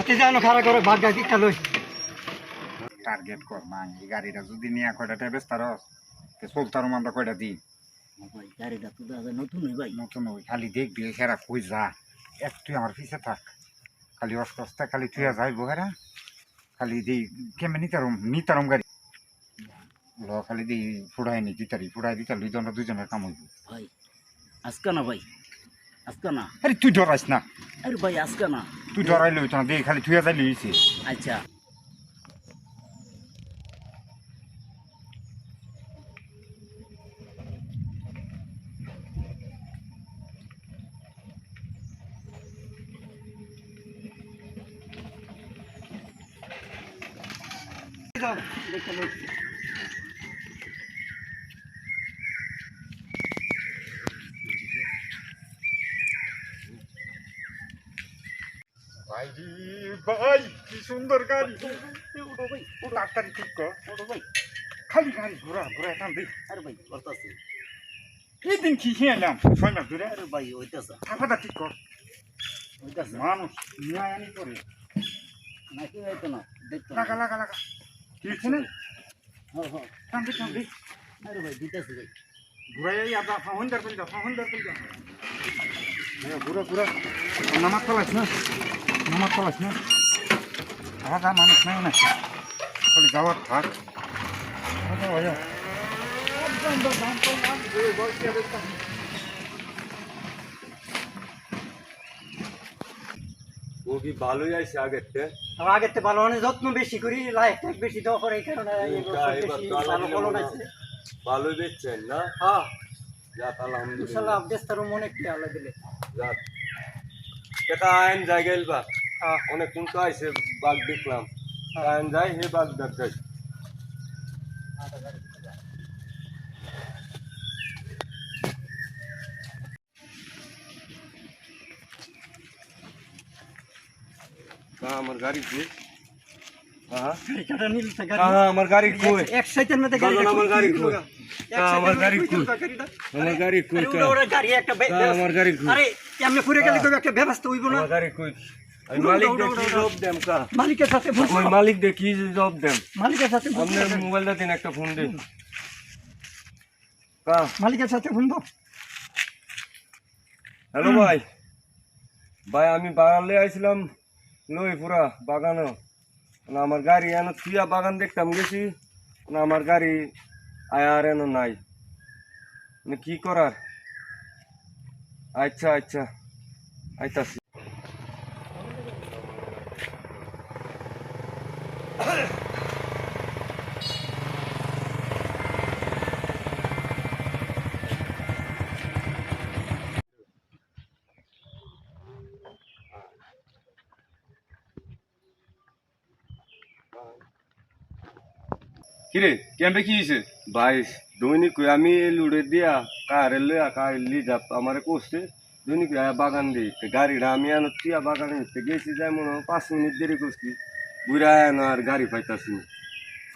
হাতে যানো খাড়া করে ভাগ গাড়ি লই টার্গেট কর মান এই গাড়িটা যদি নিয়ে কয়টা টাইপেস তার চলতার আমরা কয়টা দিন ভাই গাড়িটা তো দাদা নতুন ভাই নতুন ওই খালি দেখবি হেরা কই যা একটু আমার পিছে থাক খালি অস্তে অস্তে খালি তুই যাইব হেরা খালি দিই কেমন নিতারম গাড়ি ল খালি দিই ফুড়াই নি ফুড়াই দিতার দুইজনের কাম হইব ভাই আজকা না ভাই আজকা না আরে তুই ডরাইস না আরে ভাই আজকা না তুই ডরাইলে হইতো না দেখি খালি তুই যাইলে হইছে আচ্ছা ভাই ভাই কি সুন্দর গাড়ি ও তাড়াতাড়ি ঠিক কর ভাই খালি গাড়ি ঘোরা টান দিই আরে ভাই করতেছি এই দিন কি খেলাম 6 মাস ধরে আরে ভাই ওইটাছে টাকাটা ঠিক কর ওইটাছে মানুষ নিয়ে আনি করে নাকি হয়তো না দেখতো লাগা ঠিক শুনে হ্যাঁ হ্যাঁ টান দিই আরে ভাই দিতেছি ভাই ঘুরাই আদা ফাউন্ডার করে দাও ঘুরা নামাজ চালাইছ না আদা মানুষ নাই না খালি যাওয়ার থাক ও কি ভালোই আইছে আগের আগের থেকে ভালো মানে যত্ন বেশি করি লাইফ টাইম বেশি দেওয়া পরে এই কারণে ভালোই বেচছেন না হ্যাঁ যাক আলহামদুলিল্লাহ ইনশাআল্লাহ দেশটারও মনে কি আল্লাহ দিলে যাক টাকা আইন জায়গায় বা অনেক কোন তো আইছে বাঘ দেখলাম আইন যাই হে বাঘ দেখাই আমার গাড়ি কই গাড়িটা নীল গাড়ি আমার গাড়ি কই এক সাইডের মধ্যে গাড়ি আমার গাড়ি কই আমার গাড়ি কই আমার গাড়ি কই ওরা গাড়ি একটা আমার গাড়ি কই আরে কেমনে পুরো গেলে কই একটা ব্যবস্থা হইব না আমার গাড়ি কই আমি মালিক দেখি জব দেম কা মালিকের সাথে আমি মালিক দেখি জব দেম মালিকের সাথে আপনার মোবাইলটা দিন একটা ফোন দিন কা মালিকের সাথে ফোন দাও হ্যালো ভাই আমি বাগানে আইছিলাম লই পুরা বাগানো না আমার গাড়ি এনে থুয়া বাগান দেখতাম গেছি না আমার গাড়ি আয়ার এনে নাই মানে কি করার আচ্ছা আইতাছি কিরে ক্যাম্পে কি হয়েছে ভাই দৈনিক আমি লুড়ে দিয়া কারে লইয়া কারে লি যাব আমার কোসে দৈনিক বাগান দিই গাড়িটা আমি আনো টিয়া বাগানে গেছি যাই মনে 5 মিনিট দেরি করছি বুড়া আর গাড়ি পাইতাছি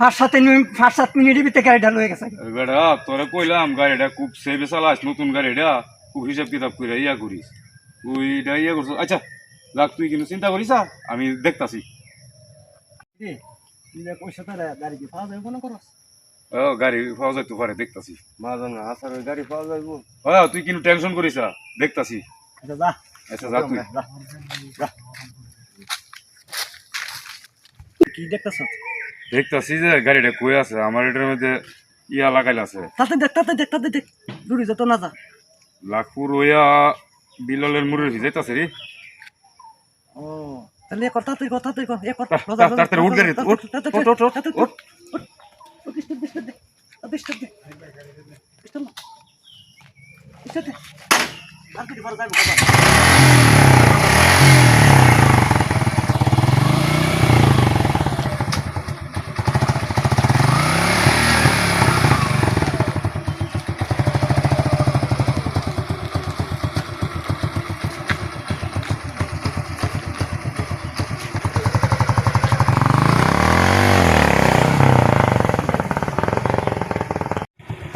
5-7 মিনিটের ভিতরে গাড়িটা লয়ে গেছে বেড়া তোরা কইলাম গাড়িটা খুব সেভে চালাস নতুন গাড়িটা খুব হিসাব কিতাব করে ইয়া করিস ওইটা ইয়া করছো আচ্ছা লাগ তুই কিন্তু চিন্তা করিস আমি দেখতাছি পয়সা তারা গাড়ি কি পাওয়া যাবে মনে করো ও গাড়ি পাওয়া যাইতে পারে দেখতাছি মাজন আসার গাড়ি পাওয়া যাইব ও তুই কিন্তু টেনশন করিস দেখতাছি আচ্ছা যা আচ্ছা যা তুই কি দেখতেছ দেখতাছি যে গাড়িটা কই আছে আমার এটার মধ্যে ইয়া লাগাইল আছে তাতে দেখ দূরে যত না যা লাখপুর ওয়া বিলালের মুড়ের ভিজাইতাছে রে ও তাহলে কথা তুই তাড়াতাড়ি উঠ গাড়ি উঠ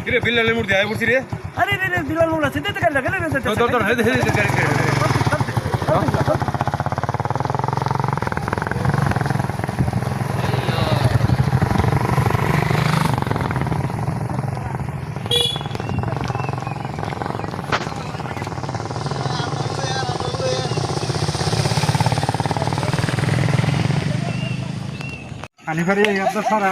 কিরে বিলালের মুড় দিয়ে বলছি রে আরে রে বিলাল মোলা সেটা তো গাড়ি লাগালে ধর গাড়ি আনি পারি এত সারা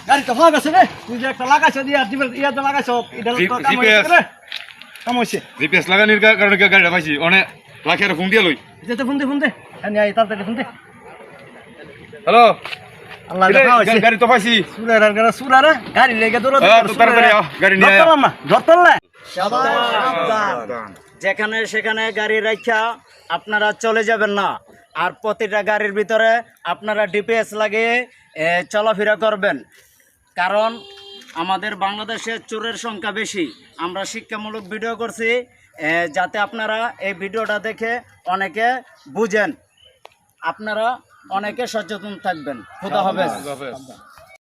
গাড়ি তো ভাগ আছে রে তুই যে একটা লাগাইছ দিয়া ইয়াতে লাগাইছ এটা তো কাম হইছে রে কাম হইছে জিপিএস লাগানির কারণে গাড়িটা পাইছি অনেক লাখে আর ফোন দিয়ে লই যেতে ফোন দে আমি আই তাড়াতাড়ি ফোন দে হ্যালো আল্লাহ দেখা হইছে গাড়ি তো পাইছি সুরারা গাড়ি লেগে দৌড় তো তাড়াতাড়ি গাড়ি নিয়ে আয় ধরতলে সাবধান যেখানে সেখানে গাড়ি রাখা আপনারা চলে যাবেন না আর প্রতিটা গাড়ির ভিতরে আপনারা ডিপিএস লাগিয়ে চলাফেরা করবেন কারণ আমাদের বাংলাদেশে চোরের সংখ্যা বেশি আমরা শিক্ষামূলক ভিডিও করছি যাতে আপনারা এই ভিডিওটা দেখে অনেকে বুঝেন আপনারা অনেকে সচেতন থাকবেন খুদা হাফেজ।